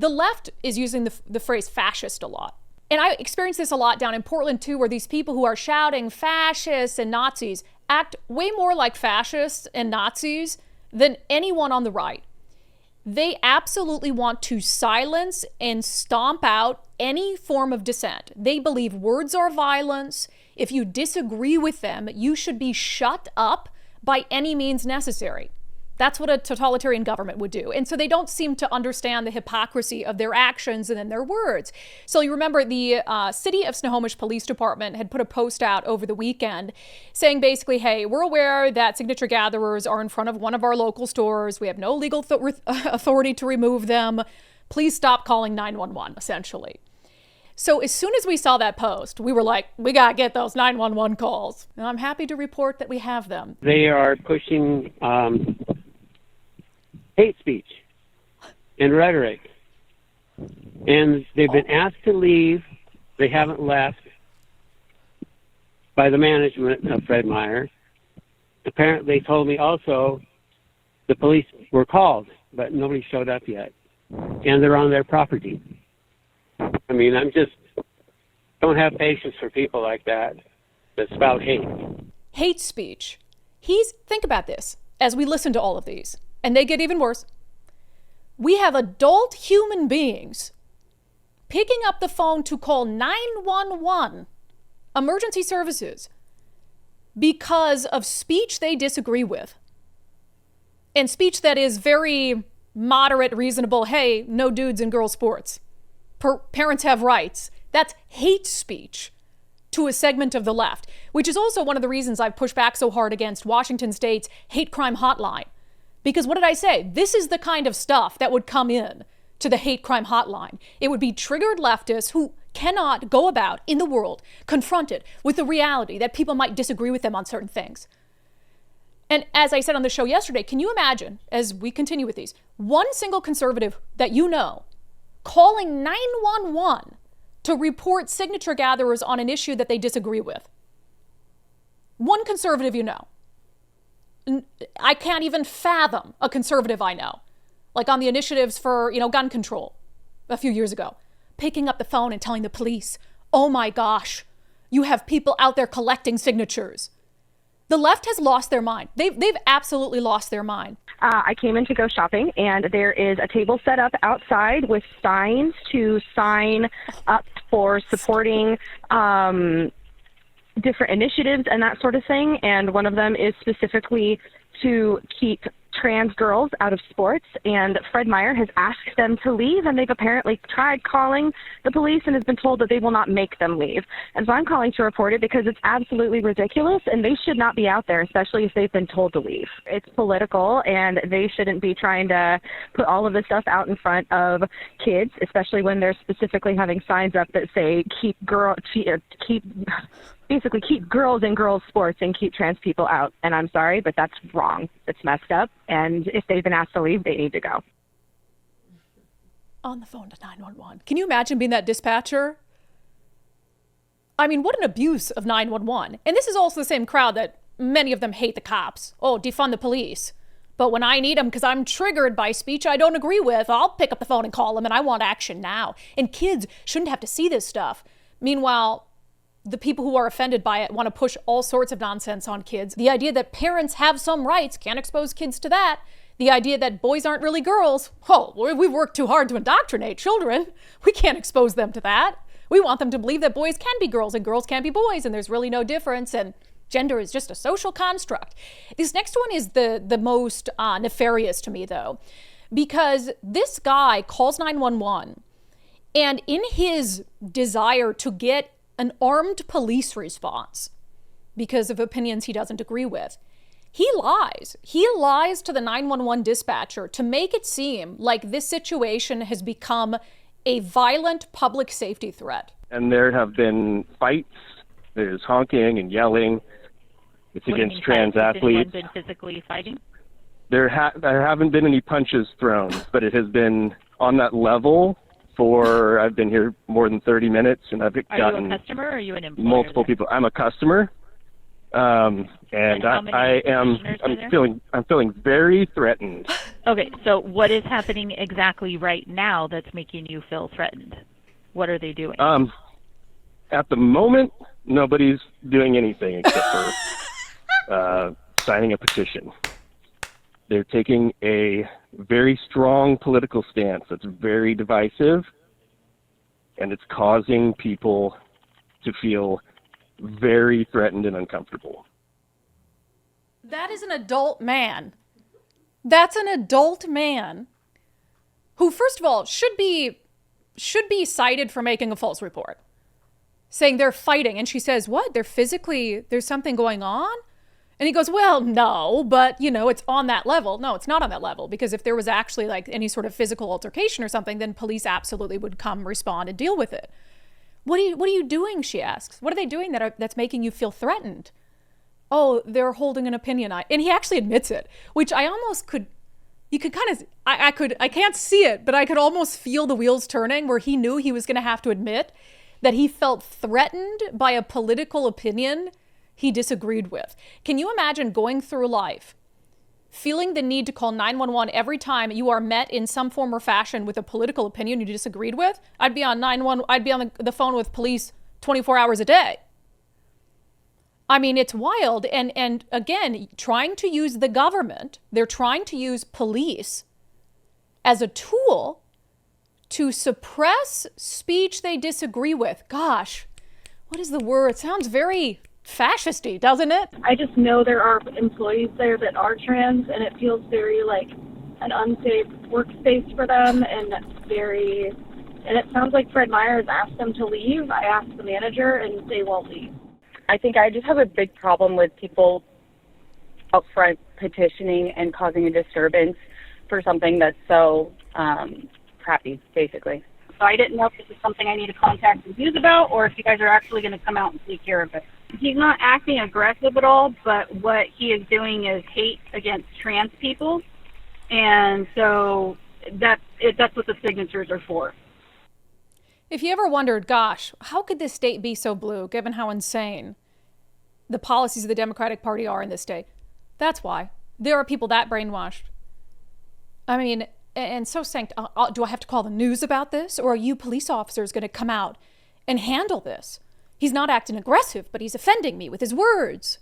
The left is using the phrase fascist a lot. And I experience this a lot down in Portland too, where these people who are shouting fascists and Nazis act way more like fascists and Nazis than anyone on the right. They absolutely want to silence and stomp out any form of dissent. They believe words are violence. If you disagree with them, you should be shut up by any means necessary. That's what a totalitarian government would do. And so they don't seem to understand the hypocrisy of their actions and then their words. So you remember the City of Snohomish Police Department had put a post out over the weekend saying basically, hey, we're aware that signature gatherers are in front of one of our local stores. We have no legal authority to remove them. Please stop calling 911, essentially. So as soon as we saw that post, we were like, we got to get those 911 calls. And I'm happy to report that we have them. They are pushing hate speech and rhetoric. And they've been asked to leave. They haven't left by the management of Fred Meyer. Apparently, they told me also the police were called, but nobody showed up yet. And they're on their property. I mean, don't have patience for people like that spout hate. Hate speech. Think about this as we listen to all of these, and they get even worse. We have adult human beings picking up the phone to call 911, emergency services, because of speech they disagree with. And speech that is very moderate, reasonable, hey, no dudes in girls' sports. Parents have rights. That's hate speech to a segment of the left, which is also one of the reasons I've pushed back so hard against Washington State's hate crime hotline. Because what did I say? This is the kind of stuff that would come in to the hate crime hotline. It would be triggered leftists who cannot go about in the world confronted with the reality that people might disagree with them on certain things. And as I said on the show yesterday, can you imagine, as we continue with these, one single conservative that you know calling 911 to report signature gatherers on an issue that they disagree with? One conservative you know. I can't even fathom a conservative I know, like on the initiatives for, gun control a few years ago, picking up the phone and telling the police, oh my gosh, you have people out there collecting signatures. The left has lost their mind. They've absolutely lost their mind. I came in to go shopping, and there is a table set up outside with signs to sign up for supporting different initiatives and that sort of thing. And one of them is specifically to keep trans girls out of sports, and Fred Meyer has asked them to leave, and they've apparently tried calling the police and has been told that they will not make them leave. And so I'm calling to report it because it's absolutely ridiculous, and they should not be out there, especially if they've been told to leave. It's political, and they shouldn't be trying to put all of this stuff out in front of kids, especially when they're specifically having signs up that say keep girls in girls' sports and keep trans people out. And I'm sorry, but that's wrong. It's messed up. And if they've been asked to leave, they need to go. On the phone to 911. Can you imagine being that dispatcher? I mean, what an abuse of 911. And this is also the same crowd that many of them hate the cops. Oh, defund the police. But when I need them because I'm triggered by speech I don't agree with, I'll pick up the phone and call them, and I want action now. And kids shouldn't have to see this stuff. Meanwhile, the people who are offended by it want to push all sorts of nonsense on kids. The idea that parents have some rights, can't expose kids to that. The idea that boys aren't really girls. Oh, we've worked too hard to indoctrinate children. We can't expose them to that. We want them to believe that boys can be girls and girls can be boys, and there's really no difference, and gender is just a social construct. This next one is the most nefarious to me, though, because this guy calls 911, and in his desire to get an armed police response because of opinions he doesn't agree with, he lies. He lies to the 911 dispatcher to make it seem like this situation has become a violent public safety threat. And there have been fights. There's honking and yelling. It's against trans athletes. Has anyone been physically fighting? There haven't been any punches thrown, but it has been on that level. I've been here more than 30 minutes, and I've gotten Are you a customer or are you an employer? Multiple people. I'm a customer, And how many I am commissioners I'm feeling very threatened. Okay, so what is happening exactly right now that's making you feel threatened? What are they doing? At the moment, nobody's doing anything except for signing a petition. They're taking a very strong political stance that's very divisive, and it's causing people to feel very threatened and uncomfortable. That is an adult man. That's an adult man who, first of all, should be cited for making a false report, saying they're fighting. And she says, what? There's something going on? And he goes, well, no, but it's on that level. No, it's not on that level, because if there was actually like any sort of physical altercation or something, then police absolutely would come, respond, and deal with it. What are you doing? She asks. What are they doing that's making you feel threatened? Oh, they're holding an opinion. And he actually admits it, which I almost could. You could kind of. I can't see it, but I could almost feel the wheels turning, where he knew he was going to have to admit that he felt threatened by a political opinion he disagreed with. Can you imagine going through life feeling the need to call 911 every time you are met in some form or fashion with a political opinion you disagreed with? I'd be on the phone with police 24 hours a day. I mean, it's wild. And again, trying to use the government, they're trying to use police as a tool to suppress speech they disagree with. Gosh, what is the word? It sounds very fascisty, doesn't it? I just know there are employees there that are trans, and it feels very like an unsafe workspace for them, and it sounds like Fred Meyer has asked them to leave. I asked the manager, and they won't leave. I think I just have a big problem with people up front petitioning and causing a disturbance for something that's so crappy, basically. So I didn't know if this is something I need to contact the news about, or if you guys are actually going to come out and take care of it. He's not acting aggressive at all, but what he is doing is hate against trans people, and so that's what the signatures are for. If you ever wondered, gosh, how could this state be so blue, given how insane the policies of the Democratic Party are in this state? That's why. There are people that brainwashed. I mean, and so do I have to call the news about this? Or are you police officers going to come out and handle this? He's not acting aggressive, but he's offending me with his words.